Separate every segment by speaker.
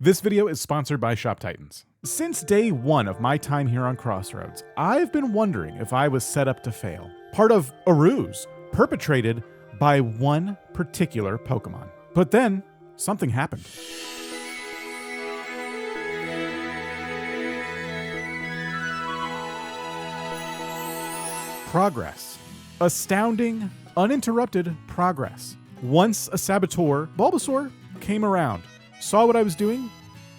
Speaker 1: This video is sponsored by Shop Titans. Since day one of my time here on Crossroads, I've been wondering if I was set up to fail. Part of a ruse perpetrated by one particular Pokemon. But then, something happened. Progress. Astounding, uninterrupted progress. Once a saboteur, Bulbasaur came around, saw what I was doing,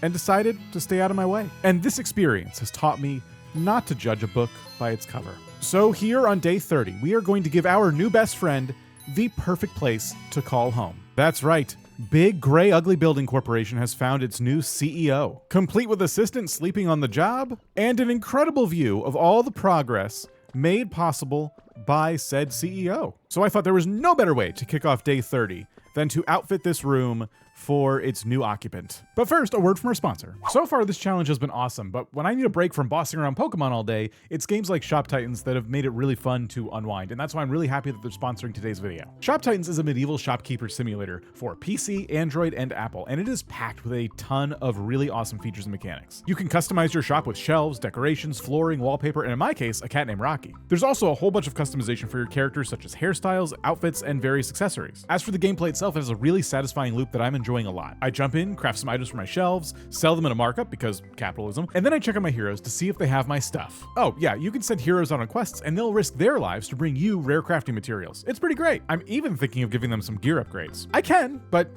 Speaker 1: and decided to stay out of my way. And this experience has taught me not to judge a book by its cover. So here on day 30, we are going to give our new best friend the perfect place to call home. That's right. Big Gray Ugly Building Corporation has found its new CEO, complete with assistants sleeping on the job and an incredible view of all the progress made possible by said CEO. So I thought there was no better way to kick off day 30 than to outfit this room for its new occupant. But first, a word from our sponsor. So far, this challenge has been awesome, but when I need a break from bossing around Pokemon all day, it's games like Shop Titans that have made it really fun to unwind, and that's why I'm really happy that they're sponsoring today's video. Shop Titans is a medieval shopkeeper simulator for PC, Android, and Apple, and it is packed with a ton of really awesome features and mechanics. You can customize your shop with shelves, decorations, flooring, wallpaper, and in my case, a cat named Rocky. There's also a whole bunch of customization for your characters, such as hairstyles, outfits, and various accessories. As for the gameplay itself, it has a really satisfying loop that I'm enjoying a lot. I jump in, craft some items for my shelves, sell them at a markup because capitalism, and then I check out my heroes to see if they have my stuff. Oh yeah, you can send heroes out on quests and they'll risk their lives to bring you rare crafting materials. It's pretty great. I'm even thinking of giving them some gear upgrades. I can, but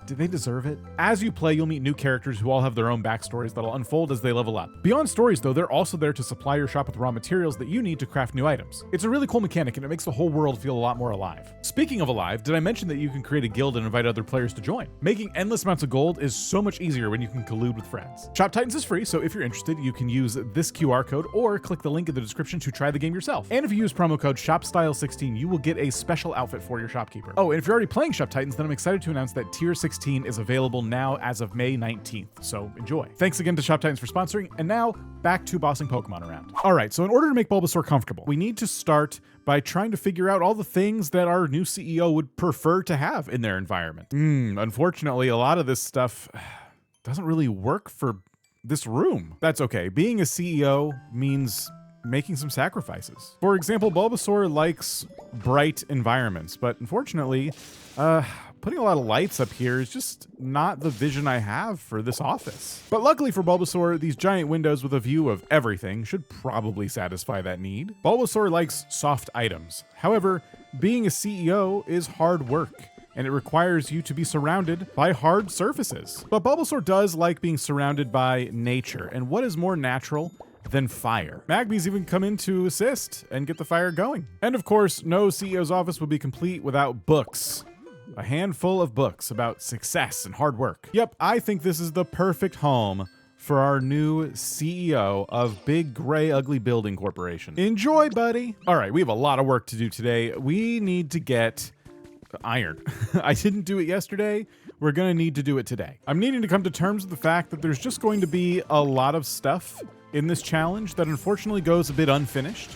Speaker 1: do they deserve it? As you play, you'll meet new characters who all have their own backstories that'll unfold as they level up. Beyond stories though, they're also there to supply your shop with raw materials that you need to craft new items. It's a really cool mechanic and it makes the whole world feel a lot more alive. Speaking of alive, did I mention that you can create a guild and invite other players to join? Making endless amounts of gold is so much easier when you can collude with friends. Shop Titans is free, so if you're interested, you can use this QR code or click the link in the description to try the game yourself. And if you use promo code SHOPSTYLE16, you will get a special outfit for your shopkeeper. Oh, and if you're already playing Shop Titans, then I'm excited to announce that Tier 16 is available now as of May 19th, so enjoy. Thanks again to Shop Titans for sponsoring, and now back to bossing Pokemon around. All right, so in order to make Bulbasaur comfortable, we need to start by trying to figure out all the things that our new CEO would prefer to have in their environment. Unfortunately, a lot of this stuff doesn't really work for this room. That's okay. Being a CEO means making some sacrifices. For example, Bulbasaur likes bright environments, but unfortunately, putting a lot of lights up here is just not the vision I have for this office. But luckily for Bulbasaur, these giant windows with a view of everything should probably satisfy that need. Bulbasaur likes soft items. However, being a CEO is hard work, and it requires you to be surrounded by hard surfaces. But Bulbasaur does like being surrounded by nature, and what is more natural than fire? Magby's even come in to assist and get the fire going. And of course, no CEO's office would be complete without books. A handful of books about success and hard work. Yep, I think this is the perfect home for our new CEO of Big Gray Ugly Building Corporation. Enjoy, buddy. All right, we have a lot of work to do today. We need to get iron. I didn't do it yesterday. We're gonna need to do it today. I'm needing to come to terms with the fact that there's just going to be a lot of stuff in this challenge that unfortunately goes a bit unfinished,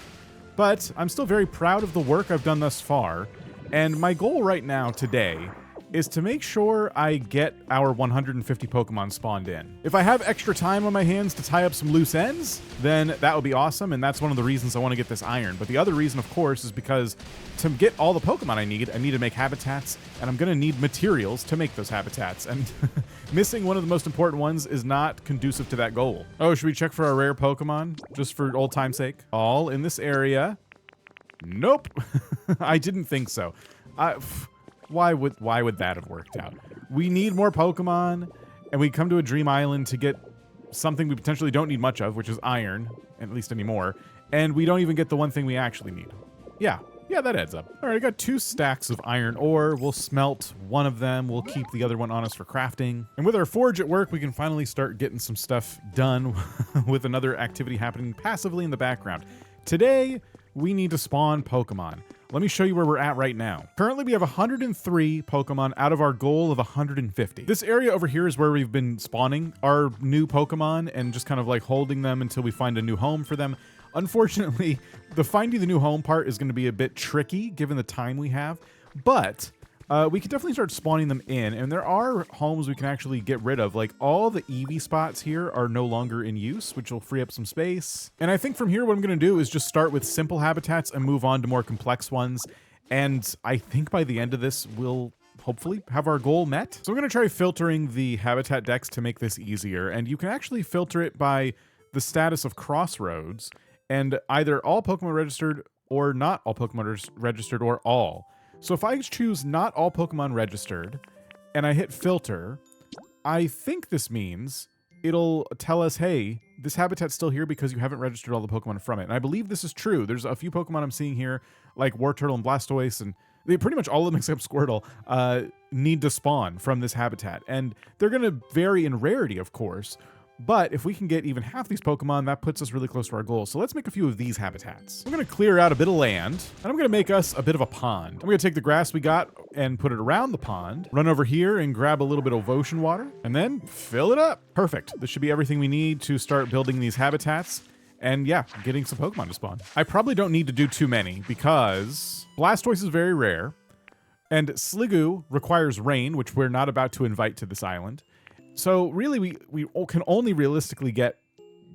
Speaker 1: but I'm still very proud of the work I've done thus far. And my goal right now today is to make sure I get our 150 Pokemon spawned in. If I have extra time on my hands to tie up some loose ends, then that would be awesome, and that's one of the reasons I want to get this iron. But the other reason, of course, is because to get all the Pokemon I need to make habitats, and I'm going to need materials to make those habitats, and missing one of the most important ones is not conducive to that goal. Oh, should we check for our rare Pokemon, just for old time's sake? All in this area. Nope. I didn't think so. Why would that have worked out? We need more Pokemon, and we come to a dream island to get something we potentially don't need much of, which is iron, at least anymore, and we don't even get the one thing we actually need. Yeah, that adds up. All right, I got 2 stacks of iron ore. We'll smelt one of them. We'll keep the other one on us for crafting. And with our forge at work, we can finally start getting some stuff done with another activity happening passively in the background. Today, we need to spawn Pokemon. Let me show you where we're at right now. Currently, we have 103 Pokemon out of our goal of 150. This area over here is where we've been spawning our new Pokemon and just kind of like holding them until we find a new home for them. Unfortunately, the finding the new home part is going to be a bit tricky given the time we have, but we can definitely start spawning them in. And there are homes we can actually get rid of. Like all the Eevee spots here are no longer in use, which will free up some space. And I think from here, what I'm going to do is just start with simple habitats and move on to more complex ones. And I think by the end of this, we'll hopefully have our goal met. So I'm going to try filtering the habitat decks to make this easier. And you can actually filter it by the status of crossroads and either all Pokemon registered or not all Pokemon registered or all. So if I choose not all Pokemon registered and I hit filter, I think this means it'll tell us, hey, this habitat's still here because you haven't registered all the Pokemon from it. And I believe this is true. There's a few Pokemon I'm seeing here, like Wartortle and Blastoise, and they pretty much all of them except Squirtle need to spawn from this habitat. And they're going to vary in rarity, of course. But if we can get even half these Pokemon, that puts us really close to our goal. So let's make a few of these habitats. I'm going to clear out a bit of land, and I'm going to make us a bit of a pond. I'm going to take the grass we got and put it around the pond, run over here and grab a little bit of ocean water, and then fill it up. Perfect. This should be everything we need to start building these habitats. And yeah, getting some Pokemon to spawn. I probably don't need to do too many because Blastoise is very rare, and Sliggoo requires rain, which we're not about to invite to this island. So really, we can only realistically get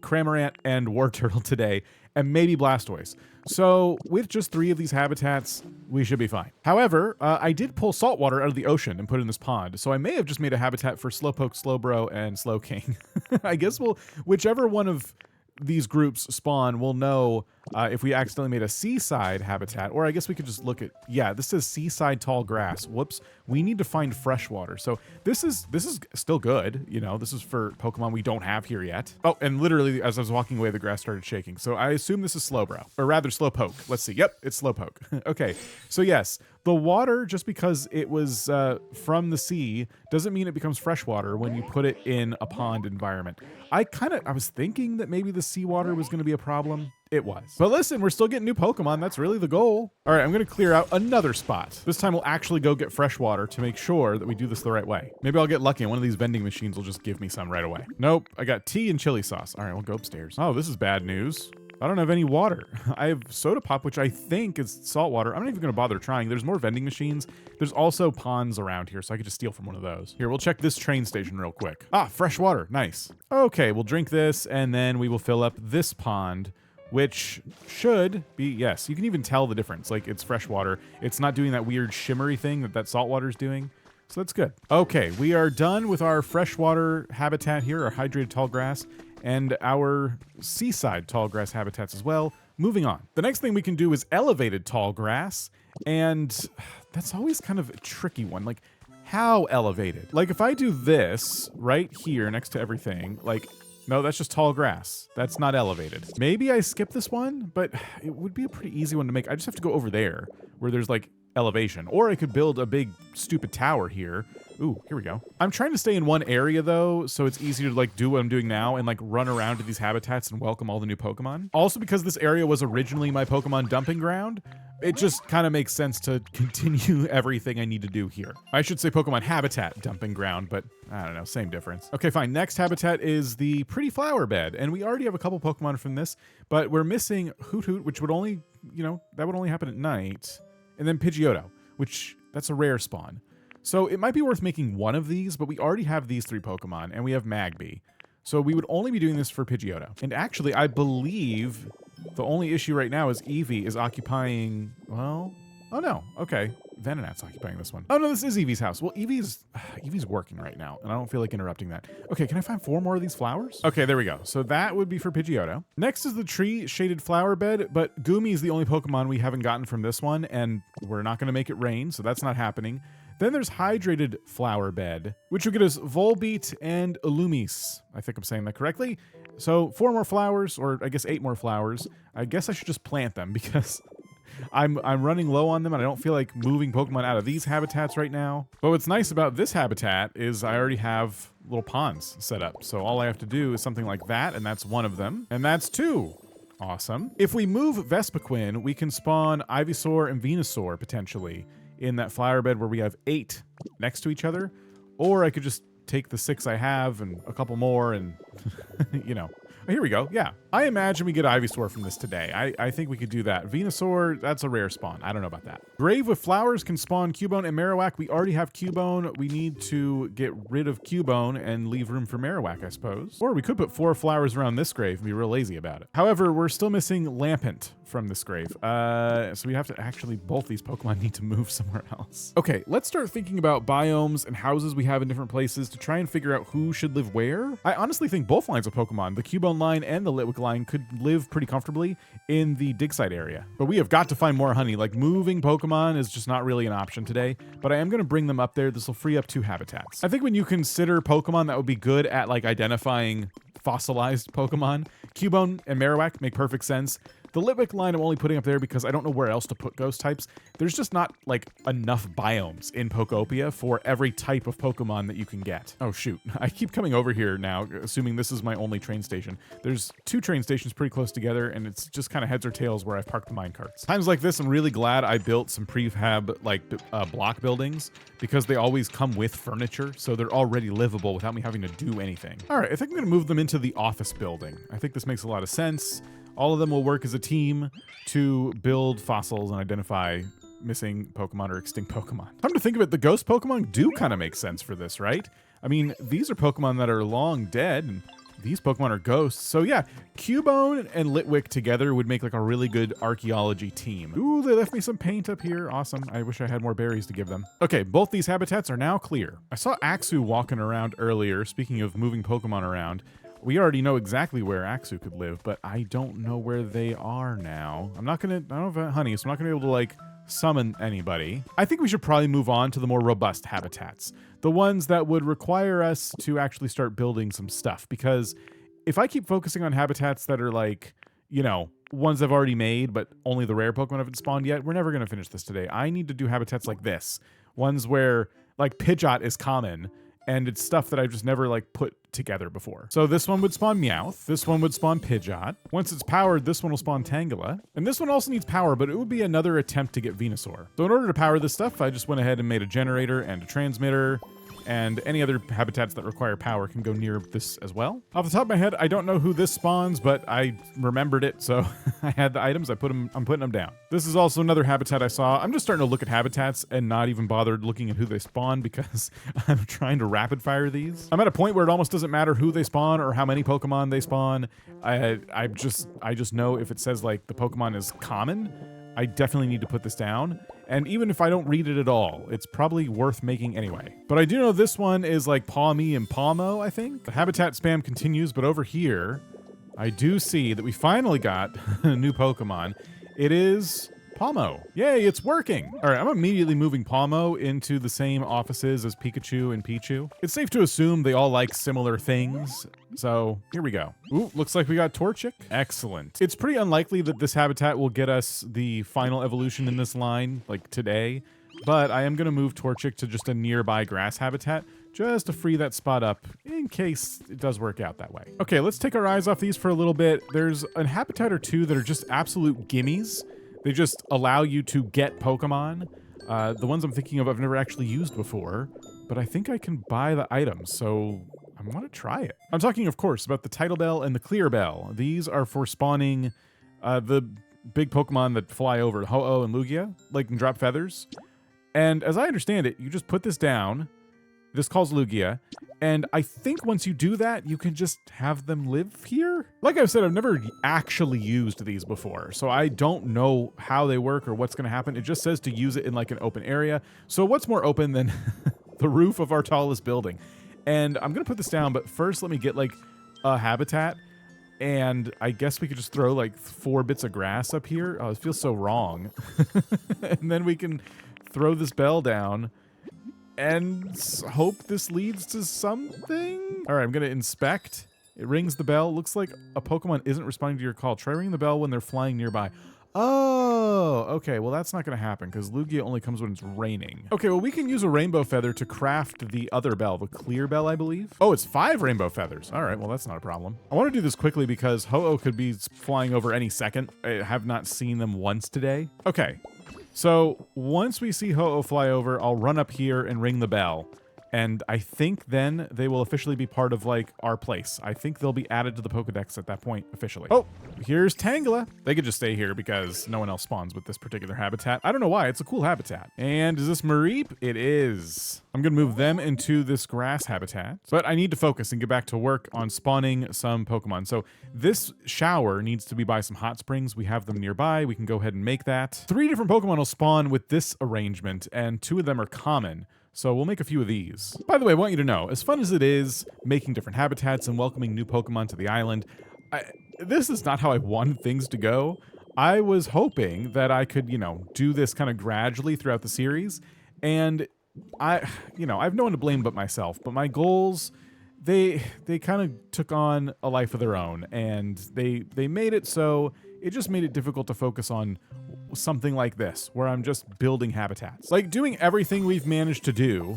Speaker 1: Cramorant and Wartortle today, and maybe Blastoise. So with just 3 of these habitats, we should be fine. However, I did pull salt water out of the ocean and put it in this pond, so I may have just made a habitat for Slowpoke, Slowbro, and Slowking. I guess whichever one of these groups spawn, we'll know if we accidentally made a seaside habitat, or I guess we could just look at, yeah, this says seaside tall grass. Whoops, we need to find fresh water. So this is still good. You know, this is for Pokemon we don't have here yet. Oh, and literally as I was walking away, the grass started shaking. So I assume this is Slowbro, or rather Slowpoke. Let's see. Yep, it's Slowpoke. Okay, so yes, the water, just because it was from the sea, doesn't mean it becomes fresh water when you put it in a pond environment. I was thinking that maybe the seawater was going to be a problem. It was. But listen, we're still getting new Pokemon. That's really the goal. All right, I'm going to clear out another spot. This time we'll actually go get fresh water to make sure that we do this the right way. Maybe I'll get lucky and one of these vending machines will just give me some right away. Nope, I got tea and chili sauce. All right, we'll go upstairs. Oh, this is bad news. I don't have any water. I have soda pop, which I think is salt water. I'm not even going to bother trying. There's more vending machines. There's also ponds around here, so I could just steal from one of those. Here, we'll check this train station real quick. Ah, fresh water. Nice. Okay, we'll drink this, and then we will fill up this pond, which should be, yes, you can even tell the difference. Like, it's fresh water. It's not doing that weird shimmery thing that salt water is doing. So that's good. Okay, we are done with our freshwater habitat here, our hydrated tall grass, and our seaside tall grass habitats as well. Moving on. The next thing we can do is elevated tall grass, and that's always kind of a tricky one. Like, how elevated? Like, if I do this right here next to everything, like, no, that's just tall grass. That's not elevated. Maybe I skip this one, but it would be a pretty easy one to make. I just have to go over there where there's like elevation, or I could build a big stupid tower here. Ooh, here we go. I'm trying to stay in one area though, so it's easier to like do what I'm doing now and like run around to these habitats and welcome all the new Pokemon. Also, because this area was originally my Pokemon dumping ground, it just kind of makes sense to continue everything I need to do here. I should say Pokemon habitat dumping ground, but I don't know, same difference. Okay, fine. Next habitat is the Pretty Flower Bed, and we already have a couple Pokemon from this, but we're missing Hoot Hoot, which would only, you know, that would only happen at night, and then Pidgeotto, which that's a rare spawn. So it might be worth making one of these, but we already have these 3 Pokemon, and we have Magby. So we would only be doing this for Pidgeotto. And actually, I believe the only issue right now is Eevee is occupying, well, oh no, okay. Venonat's occupying this one. Oh no, this is Eevee's house. Well, Eevee's working right now, and I don't feel like interrupting that. Okay, can I find 4 more of these flowers? Okay, there we go. So that would be for Pidgeotto. Next is the tree shaded flower bed, but Goomy is the only Pokemon we haven't gotten from this one, and we're not gonna make it rain, so that's not happening. Then there's hydrated flower bed, which will get us Volbeat and Illumise. I think I'm saying that correctly. So 4 more flowers, or I guess 8 more flowers. I guess I should just plant them because I'm running low on them and I don't feel like moving Pokemon out of these habitats right now. But what's nice about this habitat is I already have little ponds set up. So all I have to do is something like that, and that's one of them. And that's 2. Awesome. If we move Vespiquen, we can spawn Ivysaur and Venusaur potentially in that flower bed where we have 8 next to each other. Or I could just take the 6 I have and a couple more and, you know. Here we go. Yeah. I imagine we get Ivysaur from this today. I think we could do that. Venusaur, that's a rare spawn. I don't know about that. Grave with Flowers can spawn Cubone and Marowak. We already have Cubone. We need to get rid of Cubone and leave room for Marowak, I suppose. Or we could put 4 flowers around this grave and be real lazy about it. However, we're still missing Lampent from this grave. So we have to actually, both these Pokemon need to move somewhere else. Okay, let's start thinking about biomes and houses we have in different places to try and figure out who should live where. I honestly think both lines of Pokemon, the Cubone line and the Litwick line, could live pretty comfortably in the dig site area. But we have got to find more honey. Like, moving Pokemon is just not really an option today, but I am going to bring them up there. This will free up 2 habitats. I think when you consider Pokemon that would be good at like identifying fossilized Pokemon, Cubone and Marowak make perfect sense. The Litwick line I'm only putting up there because I don't know where else to put ghost types. There's just not like enough biomes in Pokopia for every type of Pokemon that you can get. Oh shoot, I keep coming over here now, assuming this is my only train station. There's 2 train stations pretty close together and it's just kind of heads or tails where I've parked the minecarts. Times like this, I'm really glad I built some prefab like block buildings because they always come with furniture, so they're already livable without me having to do anything. All right, I think I'm gonna move them into the office building. I think this makes a lot of sense. All of them will work as a team to build fossils and identify missing Pokemon or extinct Pokemon. Come to think of it, the ghost Pokemon do kind of make sense for this, right? I mean, these are Pokemon that are long dead, and these Pokemon are ghosts. So yeah, Cubone and Litwick together would make like a really good archaeology team. Ooh, they left me some paint up here. Awesome. I wish I had more berries to give them. Okay, both these habitats are now clear. I saw Axu walking around earlier. Speaking of moving Pokemon around, we already know exactly where Axu could live, but I don't know where they are now. I don't have honey, so I'm not gonna be able to like summon anybody. I think we should probably move on to the more robust habitats. The ones that would require us to actually start building some stuff, because if I keep focusing on habitats that are like, you know, ones I've already made, but only the rare Pokemon haven't spawned yet, we're never gonna finish this today. I need to do habitats like this. Ones where like Pidgeot is common, and it's stuff that I've just never like put together before. So this one would spawn Meowth, this one would spawn Pidgeot. Once it's powered, this one will spawn Tangela. And this one also needs power, but it would be another attempt to get Venusaur. So in order to power this stuff, I just went ahead and made a generator and a transmitter, and any other habitats that require power can go near this as well. Off the top of my head, I don't know who this spawns, but I remembered it, so I had the items, I'm putting them down. This is also another habitat I saw. I'm just starting to look at habitats and not even bothered looking at who they spawn because I'm trying to rapid fire these. I'm at a point where it almost doesn't matter who they spawn or how many Pokemon they spawn. I just know if it says like the Pokemon is common, I definitely need to put this down. And even if I don't read it at all, it's probably worth making anyway. But I do know this one is like Pawmi and Pawmo, I think. The habitat spam continues, but over here, I do see that we finally got a new Pokemon. It is Pawmo. Yay, it's working. All right, I'm immediately moving Pawmo into the same offices as Pikachu and Pichu. It's safe to assume they all like similar things. So here we go. Ooh, looks like we got Torchic. Excellent. It's pretty unlikely that this habitat will get us the final evolution in this line, like today, but I am gonna move Torchic to just a nearby grass habitat just to free that spot up in case it does work out that way. Okay, let's take our eyes off these for a little bit. There's a habitat or two that are just absolute gimmies. They just allow you to get Pokemon. The ones I'm thinking of I've never actually used before, but I think I can buy the items, so I want to try it. I'm talking, of course, about the Tidal Bell and the Clear Bell. These are for spawning the big Pokemon that fly over, Ho-Oh and Lugia, like and drop feathers. And as I understand it, you just put this down. This calls Lugia. And I think once you do that, you can just have them live here. Like I've said, I've never actually used these before, so I don't know how they work or what's going to happen. It just says to use it in like an open area. So what's more open than the roof of our tallest building? And I'm going to put this down, but first let me get like a habitat. And I guess we could just throw like 4 bits of grass up here. Oh, it feels so wrong. And then we can throw this bell down and hope this leads to something. All right, I'm going to inspect. It rings the bell. Looks like a Pokemon isn't responding to your call. Try ringing the bell when they're flying nearby. Oh, okay. Well, that's not going to happen because Lugia only comes when it's raining. Okay, well, we can use a rainbow feather to craft the other bell, the Clear Bell, I believe. Oh, it's 5 rainbow feathers. All right, well, that's not a problem. I want to do this quickly because Ho-Oh could be flying over any second. I have not seen them once today. Okay. So once we see Ho-Oh fly over, I'll run up here and ring the bell. And I think then they will officially be part of like our place. I think they'll be added to the Pokedex at that point officially. Oh, here's Tangela. They could just stay here because no one else spawns with this particular habitat. I don't know why. It's a cool habitat. And is this Mareep? It is. I'm going to move them into this grass habitat, but I need to focus and get back to work on spawning some Pokemon. So this shower needs to be by some hot springs. We have them nearby. We can go ahead and make that. 3 different Pokemon will spawn with this arrangement, and 2 of them are common. So we'll make a few of these. By the way, I want you to know, as fun as it is making different habitats and welcoming new Pokemon to the island, this is not how I wanted things to go. I was hoping that I could, do this kind of gradually throughout the series. And I have no one to blame but myself. But my goals, they kind of took on a life of their own. And they made it so it just made it difficult to focus on something like this, where I'm just building habitats. Like, doing everything we've managed to do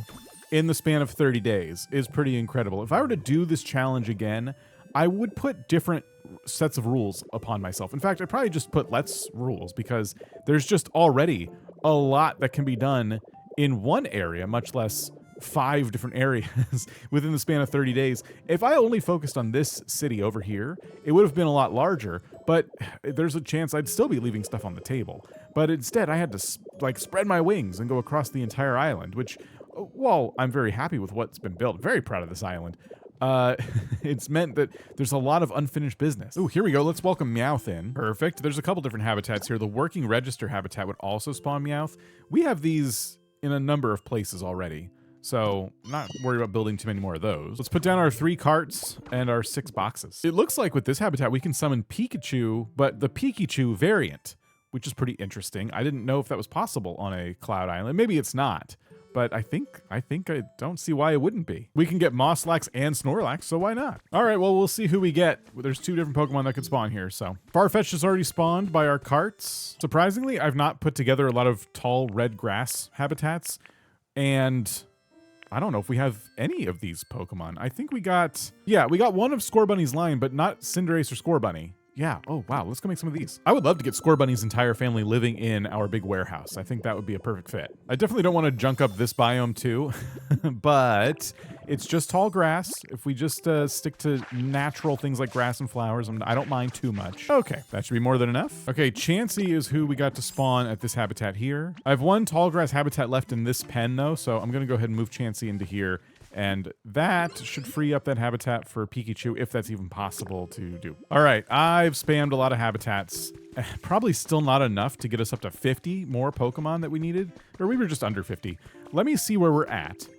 Speaker 1: in the span of 30 days is pretty incredible. If I were to do this challenge again, I would put different sets of rules upon myself. In fact, I'd probably just put let's rules, because there's just already a lot that can be done in one area, much less 5 different areas within the span of 30 days. If I only focused on this city over here, it would have been a lot larger, but there's a chance I'd still be leaving stuff on the table. But instead, I had to spread my wings and go across the entire island, which, while I'm very happy with what's been built, very proud of this island, it's meant that there's a lot of unfinished business. Oh, here we go. Let's welcome Meowth in. Perfect. There's a couple different habitats here. The working register habitat would also spawn Meowth. We have these in a number of places already, so I'm not worried about building too many more of those. Let's put down our 3 carts and our 6 boxes. It looks like with this habitat, we can summon Pikachu, but the Pikachu variant, which is pretty interesting. I didn't know if that was possible on a Cloud Island. Maybe it's not, but I think I don't see why it wouldn't be. We can get Mosslax and Snorlax, so why not? All right, well, we'll see who we get. There's 2 different Pokemon that could spawn here, so. Farfetch'd is already spawned by our carts. Surprisingly, I've not put together a lot of tall red grass habitats, and I don't know if we have any of these Pokemon. I think we got one of Scorbunny's line, but not Cinderace or Scorbunny. Yeah, oh wow, let's go make some of these. I would love to get Scorbunny's entire family living in our big warehouse. I think that would be a perfect fit. I definitely don't want to junk up this biome too, but it's just tall grass. If we just stick to natural things like grass and flowers, I don't mind too much. Okay, that should be more than enough. Okay, Chansey is who we got to spawn at this habitat here. I have 1 tall grass habitat left in this pen though, so I'm gonna go ahead and move Chansey into here. And that should free up that habitat for Pikachu, if that's even possible to do. All right, I've spammed a lot of habitats. Probably still not enough to get us up to 50 more Pokemon that we needed, or we were just under 50. Let me see where we're at.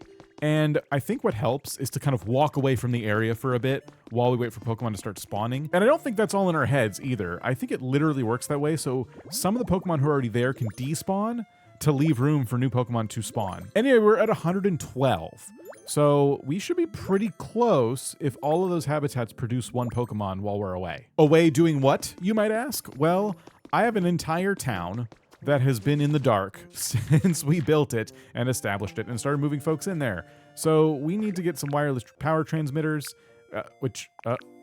Speaker 1: And I think what helps is to kind of walk away from the area for a bit while we wait for Pokemon to start spawning. And I don't think that's all in our heads either. I think it literally works that way, so some of the Pokemon who are already there can despawn to leave room for new Pokemon to spawn. Anyway, we're at 112. So we should be pretty close if all of those habitats produce 1 Pokemon while we're away. Away doing what, you might ask? Well, I have an entire town that has been in the dark since we built it and established it and started moving folks in there. So we need to get some wireless power transmitters, which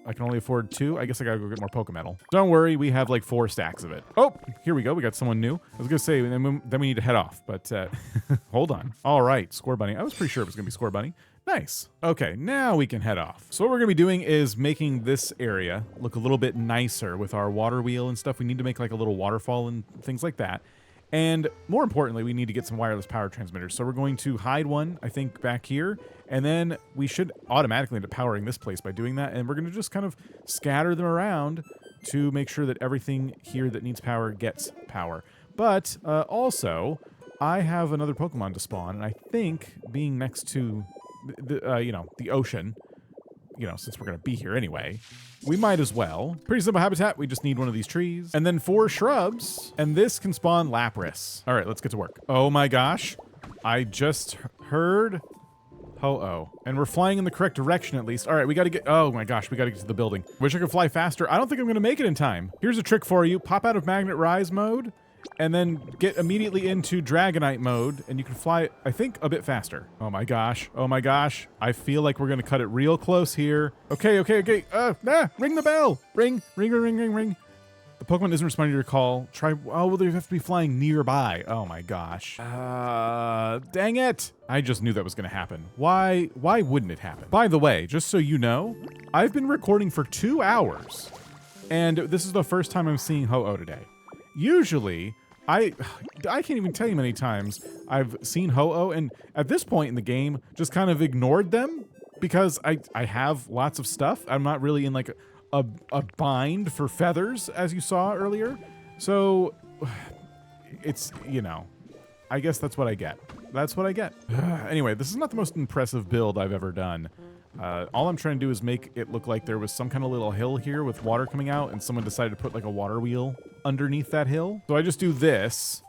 Speaker 1: I can only afford 2. I guess I gotta go get more Pokemetal. Don't worry, we have like 4 stacks of it. Oh, here we go. We got someone new. I was gonna say, then we need to head off, but hold on. All right, Scorbunny. I was pretty sure it was gonna be Scorbunny. Nice. Okay, now we can head off. So what we're gonna be doing is making this area look a little bit nicer with our water wheel and stuff. We need to make like a little waterfall and things like that. And more importantly, we need to get some wireless power transmitters. So we're going to hide one, I think, back here. And then we should automatically end up powering this place by doing that. And we're going to just kind of scatter them around to make sure that everything here that needs power gets power. But also, I have another Pokemon to spawn. And I think being next to the ocean, since we're going to be here anyway, we might as well. Pretty simple habitat. We just need one of these trees. And then 4 shrubs. And this can spawn Lapras. All right, let's get to work. Oh my gosh. I just heard Ho-Oh. And we're flying in the correct direction at least. All right, we got to get... Oh my gosh, we got to get to the building. Wish I could fly faster. I don't think I'm going to make it in time. Here's a trick for you. Pop out of Magnet Rise mode and then get immediately into Dragonite mode, and you can fly, I think, a bit faster. Oh my gosh. Oh my gosh. I feel like we're gonna cut it real close here. Okay. Ring the bell. Ring. The Pokemon isn't responding to your call. Try, oh, well, they have to be flying nearby. Oh my gosh. Dang it. I just knew that was gonna happen. Why wouldn't it happen? By the way, just so you know, I've been recording for 2 hours, and this is the first time I'm seeing Ho-Oh today. Usually, I can't even tell you many times I've seen Ho-Oh, and at this point in the game, just kind of ignored them because I have lots of stuff. I'm not really in like a bind for feathers, as you saw earlier. So it's, you know, I guess that's what I get. That's what I get. Anyway, this is not the most impressive build I've ever done. All I'm trying to do is make it look like there was some kind of little hill here with water coming out, and someone decided to put like a water wheel underneath that hill. So I just do this,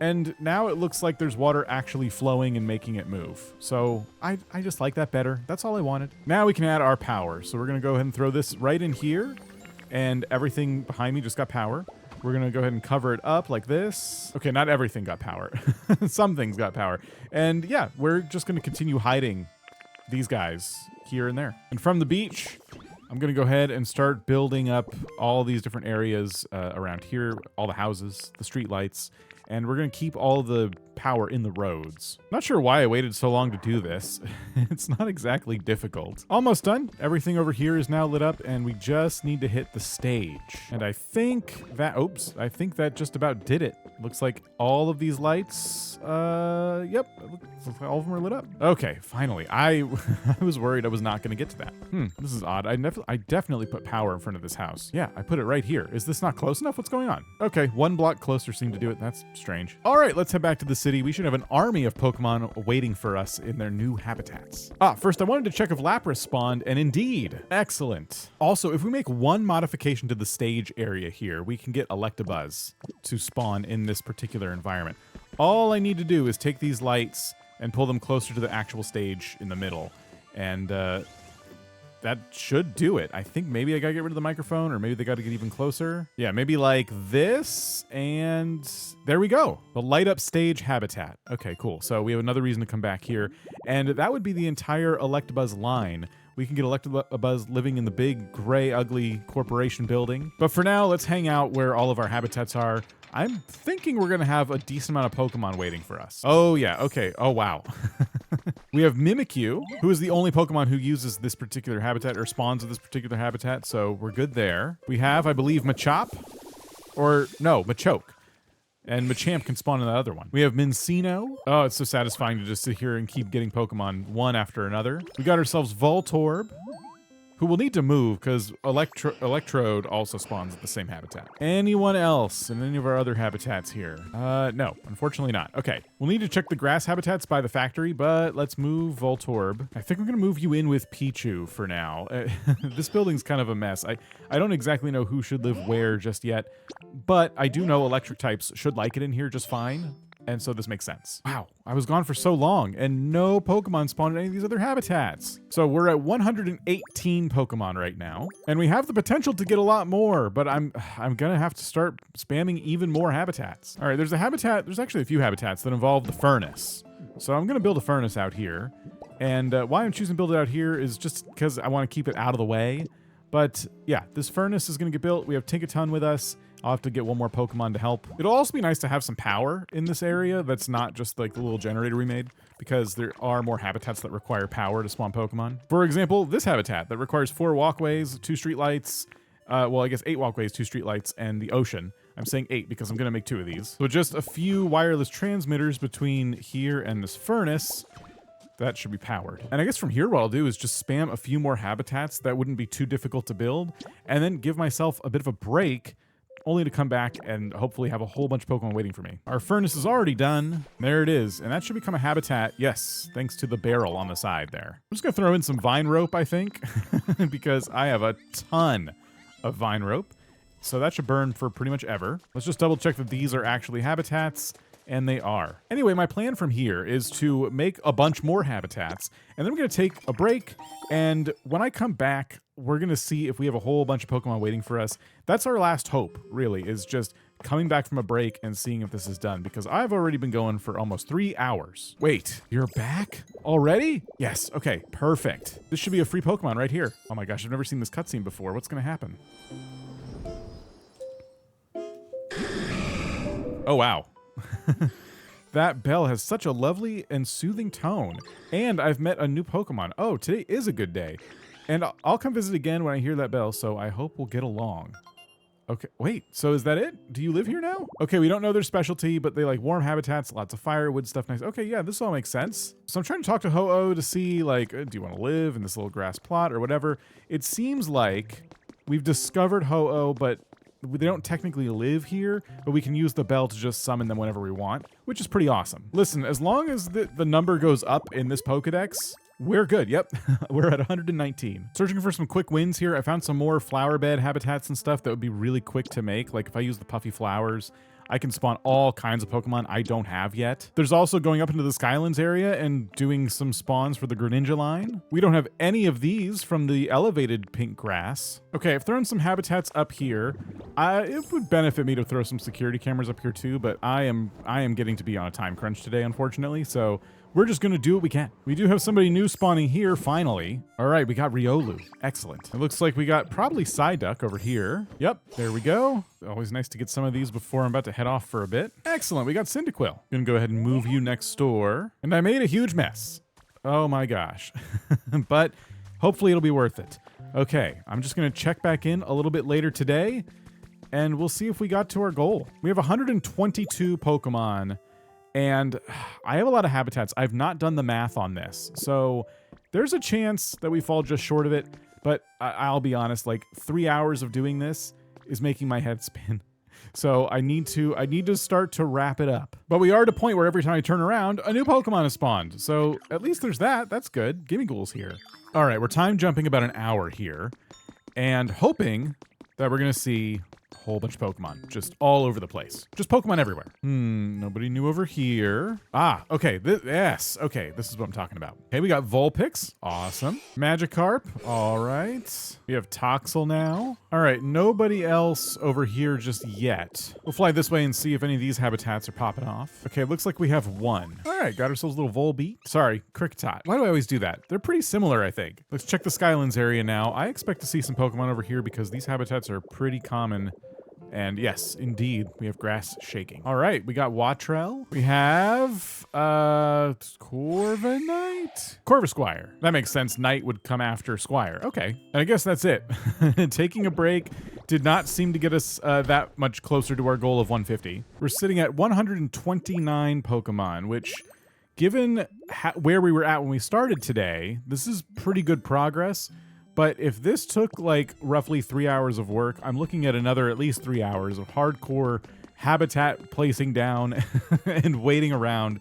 Speaker 1: and now it looks like there's water actually flowing and making it move. So I just like that better. That's all I wanted. Now we can add our power. So we're gonna go ahead and throw this right in here, and everything behind me just got power. We're gonna go ahead and cover it up like this. Okay, not everything got power. Some things got power. And yeah, we're just gonna continue hiding these guys here and there. And from the beach, I'm gonna go ahead and start building up all these different areas around here, all the houses, the street lights, and we're gonna keep all the power in the roads. Not sure why I waited so long to do this. It's not exactly difficult. Almost done. Everything over here is now lit up, and we just need to hit the stage. And I think that, oops, I think that just about did it. Looks like all of these lights, yep, looks like all of them are lit up. Okay, finally. I was worried I was not gonna get to that. This is odd. I definitely put power in front of this house. Yeah, I put it right here. Is this not close enough? What's going on? Okay, one block closer seemed to do it. That's strange. All right, let's head back to the city. We should have an army of Pokemon waiting for us in their new habitats. First I wanted to check if Lapras spawned, and indeed. Excellent. Also, if we make one modification to the stage area here, we can get Electabuzz to spawn in this particular environment. All I need to do is take these lights and pull them closer to the actual stage in the middle, and that should do it. I think maybe I gotta get rid of the microphone, or maybe they gotta get even closer. Yeah, maybe like this, and there we go. The light up stage habitat. Okay, cool. So we have another reason to come back here, and that would be the entire Electabuzz line. We can get Electabuzz living in the big, gray, ugly corporation building. But for now, let's hang out where all of our habitats are. I'm thinking we're gonna have a decent amount of Pokemon waiting for us. Oh yeah, okay, oh wow. We have Mimikyu, who is the only Pokemon who uses this particular habitat or spawns at this particular habitat, so we're good there. We have, I believe, Machop, or no, Machoke. And Machamp can spawn in that other one. We have Mincino. Oh, it's so satisfying to just sit here and keep getting Pokemon one after another. We got ourselves Voltorb, who will need to move because Electrode also spawns at the same habitat. Anyone else in any of our other habitats here? No, unfortunately not. Okay, we'll need to check the grass habitats by the factory, but let's move Voltorb. I think we're gonna move you in with Pichu for now. This building's kind of a mess. I don't exactly know who should live where just yet, but I do know electric types should like it in here just fine. And so this makes sense. Wow, I was gone for so long and no Pokemon spawned in any of these other habitats. So we're at 118 Pokemon right now, and we have the potential to get a lot more, but I'm gonna have to start spamming even more habitats. All right, there's actually a few habitats that involve the furnace. So I'm gonna build a furnace out here. And why I'm choosing to build it out here is just because I wanna keep it out of the way. But yeah, this furnace is gonna get built. We have Tinkaton with us. I'll have to get one more Pokemon to help. It'll also be nice to have some power in this area that's not just like the little generator we made, because there are more habitats that require power to spawn Pokemon. For example, this habitat that requires 4 walkways, 2 streetlights, well, I guess 8 walkways, 2 streetlights, and the ocean. I'm saying 8 because I'm gonna make 2 of these. So just a few wireless transmitters between here and this furnace. That should be powered. And I guess from here what I'll do is just spam a few more habitats that wouldn't be too difficult to build, and then give myself a bit of a break, only to come back and hopefully have a whole bunch of Pokemon waiting for me. Our furnace is already done. There it is. And that should become a habitat. Yes, thanks to the barrel on the side there. I'm just gonna throw in some vine rope, I think, because I have a ton of vine rope. So that should burn for pretty much ever. Let's just double check that these are actually habitats. And they are. Anyway, my plan from here is to make a bunch more habitats, and then we're gonna take a break, and when I come back, we're gonna see if we have a whole bunch of Pokemon waiting for us. That's our last hope, really, is just coming back from a break and seeing if this is done, because I've already been going for almost 3 hours. Wait, you're back already? Yes, okay, perfect. This should be a free Pokemon right here. Oh my gosh, I've never seen this cutscene before. What's gonna happen? Oh, wow. That bell has such a lovely and soothing tone. And I've met a new Pokemon. Oh, today is a good day. And I'll come visit again when I hear that bell, so I hope we'll get along. Okay, wait, so is that it? Do you live here now? Okay, we don't know their specialty, but they like warm habitats, lots of firewood stuff, nice. Okay, yeah, this all makes sense. So I'm trying to talk to Ho-Oh to see, like, do you want to live in this little grass plot or whatever? It seems like we've discovered Ho-Oh, but they don't technically live here, but we can use the bell to just summon them whenever we want, which is pretty awesome. Listen, as long as the number goes up in this Pokedex, we're good. Yep. We're at 119. Searching for some quick wins here. I found some more flower bed habitats and stuff that would be really quick to make. Like if I use the puffy flowers, I can spawn all kinds of Pokemon I don't have yet. There's also going up into the Skylands area and doing some spawns for the Greninja line. We don't have any of these from the elevated pink grass. Okay, I've thrown some habitats up here. It would benefit me to throw some security cameras up here too, but I am getting to be on a time crunch today, unfortunately, so we're just gonna do what we can. We do have somebody new spawning here, finally. All right, we got Riolu. Excellent. It looks like we got probably Psyduck over here. Yep, there we go. Always nice to get some of these before I'm about to head off for a bit. Excellent, we got Cyndaquil. Gonna go ahead and move you next door. And I made a huge mess. Oh my gosh. But hopefully it'll be worth it. Okay, I'm just gonna check back in a little bit later today, and we'll see if we got to our goal. We have 122 Pokemon, and I have a lot of habitats. I've not done the math on this, so there's a chance that we fall just short of it, but I'll be honest, like 3 hours of doing this is making my head spin. So I need to start to wrap it up. But we are at a point where every time I turn around, a new Pokemon has spawned. So at least there's that. That's good. Gimmighoul's here. All right, we're time jumping about an hour here and hoping that we're going to see a whole bunch of Pokemon just all over the place. Just Pokemon everywhere. Nobody new over here. Ah, okay. Yes. Okay, this is what I'm talking about. Okay, we got Vulpix. Awesome. Magikarp. All right. We have Toxel now. All right, nobody else over here just yet. We'll fly this way and see if any of these habitats are popping off. Okay, looks like we have one. All right, got ourselves a little Volbeat. Sorry, Kricketot. Why do I always do that? They're pretty similar, I think. Let's check the Skylands area now. I expect to see some Pokemon over here because these habitats are pretty common. And yes, indeed, we have grass shaking. All right, we got Wattrel. We have Corviknight? Corvisquire. That makes sense. Knight would come after Squire. Okay, and I guess that's it. Taking a break did not seem to get us that much closer to our goal of 150. We're sitting at 129 Pokemon, which, given where we were at when we started today, this is pretty good progress. But if this took like roughly 3 hours of work, I'm looking at another at least 3 hours of hardcore habitat placing down and waiting around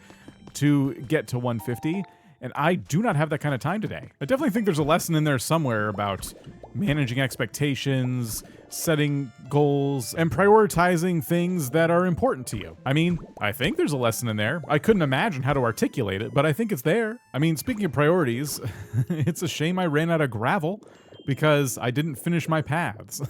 Speaker 1: to get to 150. And I do not have that kind of time today. I definitely think there's a lesson in there somewhere about managing expectations, setting goals, and prioritizing things that are important to you. I mean, I think there's a lesson in there. I couldn't imagine how to articulate it, but I think it's there. I mean, speaking of priorities, it's a shame I ran out of gravel because I didn't finish my paths.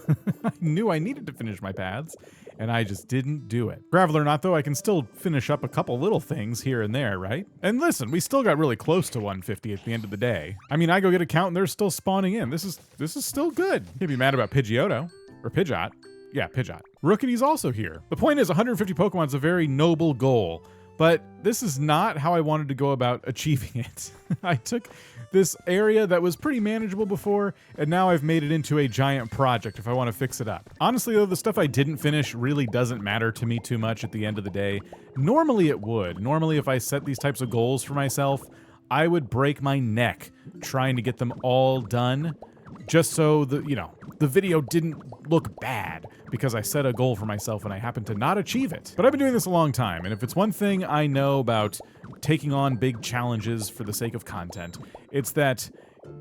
Speaker 1: I knew I needed to finish my paths, and I just didn't do it. Gravel or not, though, I can still finish up a couple little things here and there, right? And listen, we still got really close to 150 at the end of the day. I mean, I go get a count and they're still spawning in. This is still good. Can't be mad about Pidgeotto. Or Pidgeot. Yeah, Pidgeot. Rookity's also here. The point is, 150 Pokemon is a very noble goal, but this is not how I wanted to go about achieving it. I took this area that was pretty manageable before, and now I've made it into a giant project if I want to fix it up. Honestly, though, the stuff I didn't finish really doesn't matter to me too much at the end of the day. Normally it would. Normally, if I set these types of goals for myself, I would break my neck trying to get them all done, just so the video didn't look bad because I set a goal for myself and I happened to not achieve it. But I've been doing this a long time, and if it's one thing I know about taking on big challenges for the sake of content, it's that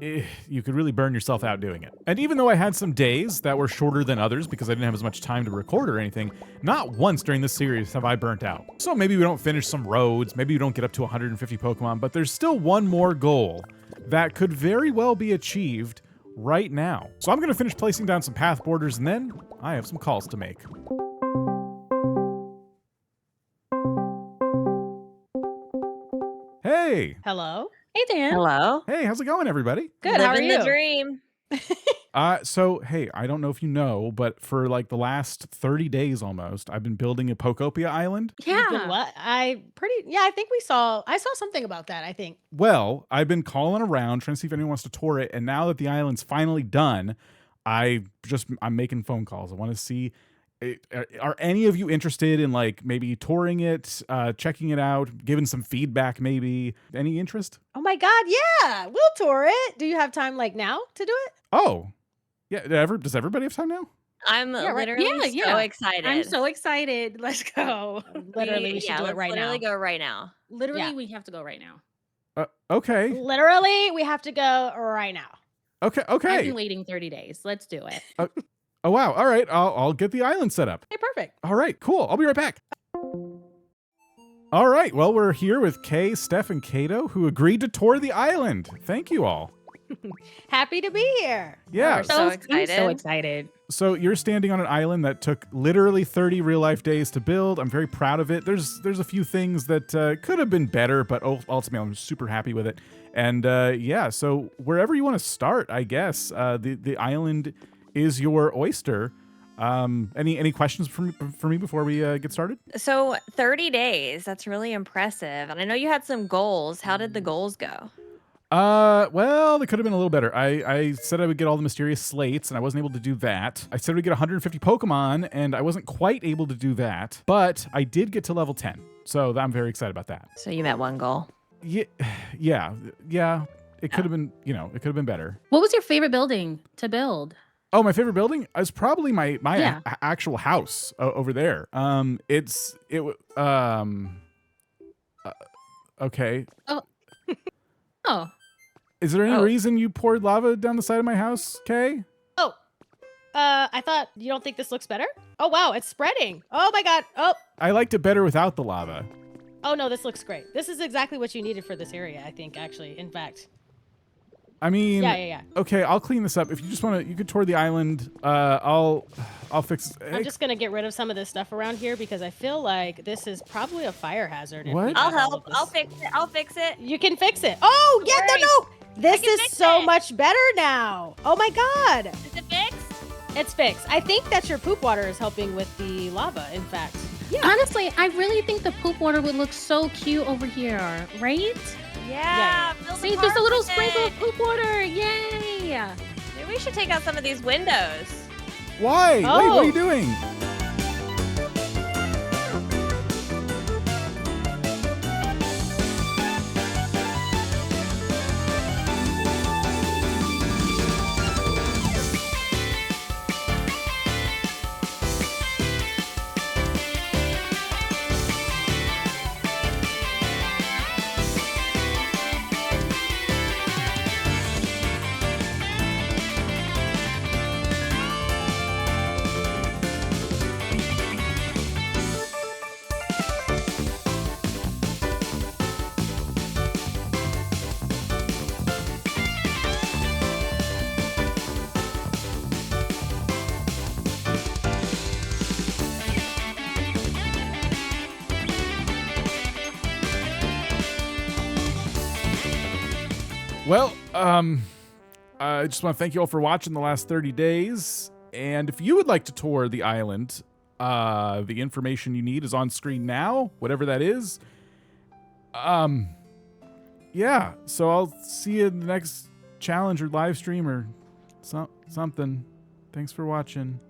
Speaker 1: you could really burn yourself out doing it. And even though I had some days that were shorter than others because I didn't have as much time to record or anything, not once during this series have I burnt out. So maybe we don't finish some roads, maybe we don't get up to 150 Pokemon, but there's still one more goal that could very well be achieved right now. So I'm going to finish placing down some path borders, and then I have some calls to make. Hey!
Speaker 2: Hello?
Speaker 3: Hey, Dan.
Speaker 4: Hello.
Speaker 1: Hey, how's it going, everybody?
Speaker 2: Good, how are
Speaker 3: Living
Speaker 2: you?
Speaker 3: the dream.
Speaker 1: So hey, I don't know if you know, but for like the last 30 days almost, I've been building a Pokopia island.
Speaker 2: You've been
Speaker 3: Yeah.
Speaker 2: what? I think I saw something about that, I think.
Speaker 1: Well, I've been calling around trying to see if anyone wants to tour it, and now that the island's finally done, I'm making phone calls. I want to see are any of you interested in like maybe touring it, checking it out, giving some feedback maybe? Any interest?
Speaker 2: Oh my God, yeah, we'll tour it. Do you have time like now to do it?
Speaker 1: Oh, yeah. Does everybody have time now?
Speaker 3: I'm
Speaker 2: Yeah, right.
Speaker 3: literally
Speaker 4: Yeah,
Speaker 3: so
Speaker 4: yeah. I'm
Speaker 3: excited.
Speaker 4: so excited. Let's go.
Speaker 2: Literally, we should do it
Speaker 3: Let's
Speaker 2: right
Speaker 3: literally
Speaker 2: now.
Speaker 3: go right now.
Speaker 4: Literally,
Speaker 2: Yeah.
Speaker 4: we have to go right now.
Speaker 1: Okay.
Speaker 2: Literally, we have to go right now.
Speaker 1: Okay.
Speaker 4: I've
Speaker 1: Okay.
Speaker 4: been waiting 30 days. Let's do it.
Speaker 1: Oh wow. All right. I'll get the island set up.
Speaker 2: Okay, perfect.
Speaker 1: All right. Cool. I'll be right back. All right. Well, we're here with Kay, Steph, and Kato, who agreed to tour the island. Thank you all.
Speaker 2: Happy to be here.
Speaker 1: Yeah.
Speaker 3: We're so excited.
Speaker 4: I'm so excited.
Speaker 1: So you're standing on an island that took literally 30 real life days to build. I'm very proud of it. There's a few things that could have been better, but ultimately I'm super happy with it. And yeah, so wherever you want to start, I guess the island is your oyster. Any questions for me before we get started?
Speaker 3: So 30 days, that's really impressive. And I know you had some goals. How did the goals go?
Speaker 1: Well, they could have been a little better. I said I would get all the mysterious slates, and I wasn't able to do that. I said we'd get 150 Pokemon, and I wasn't quite able to do that. But I did get to level 10, so I'm very excited about that.
Speaker 3: So you met one goal.
Speaker 1: Yeah. It could have been, it could have been better.
Speaker 4: What was your favorite building to build?
Speaker 1: Oh, my favorite building is probably my
Speaker 4: Yeah.
Speaker 1: actual house over there. Okay.
Speaker 4: Oh,
Speaker 1: Is there any
Speaker 3: Oh.
Speaker 1: reason you poured lava down the side of my house, Kay?
Speaker 2: Oh, I thought you don't think this looks better? Oh wow, it's spreading. Oh my God.
Speaker 1: I liked it better without the lava.
Speaker 2: Oh no, this looks great. This is exactly what you needed for this area, I think. Actually, in fact.
Speaker 1: I mean,
Speaker 2: Yeah.
Speaker 1: Okay, I'll clean this up. If you just want to, you could tour the island. I'll fix.
Speaker 2: I'm just gonna get rid of some of this stuff around here because I feel like this is probably a fire hazard. if
Speaker 1: What?
Speaker 2: we
Speaker 3: I'll
Speaker 2: have all
Speaker 3: help.
Speaker 2: of this.
Speaker 3: I'll fix it. I'll fix it.
Speaker 2: You can fix it. Oh yeah,
Speaker 3: Don't worry.
Speaker 2: no. This
Speaker 3: can
Speaker 2: is
Speaker 3: fix
Speaker 2: so
Speaker 3: it.
Speaker 2: much better now. Oh my God,
Speaker 3: Is it fixed?
Speaker 2: it's fixed. I think that your poop water is helping with the lava. In fact.
Speaker 4: honestly, I really think the poop water would look so cute over here, right?
Speaker 3: Yeah. fill the
Speaker 4: See, just a little
Speaker 3: park with
Speaker 4: sprinkle
Speaker 3: it.
Speaker 4: of poop water. Yay!
Speaker 3: Maybe we should take out some of these windows.
Speaker 1: Why? Wait, what are
Speaker 2: Oh.
Speaker 1: you doing? Well, I just want to thank you all for watching the last 30 days. And if you would like to tour the island, the information you need is on screen now, whatever that is. Yeah, so I'll see you in the next challenge or live stream or something. Thanks for watching.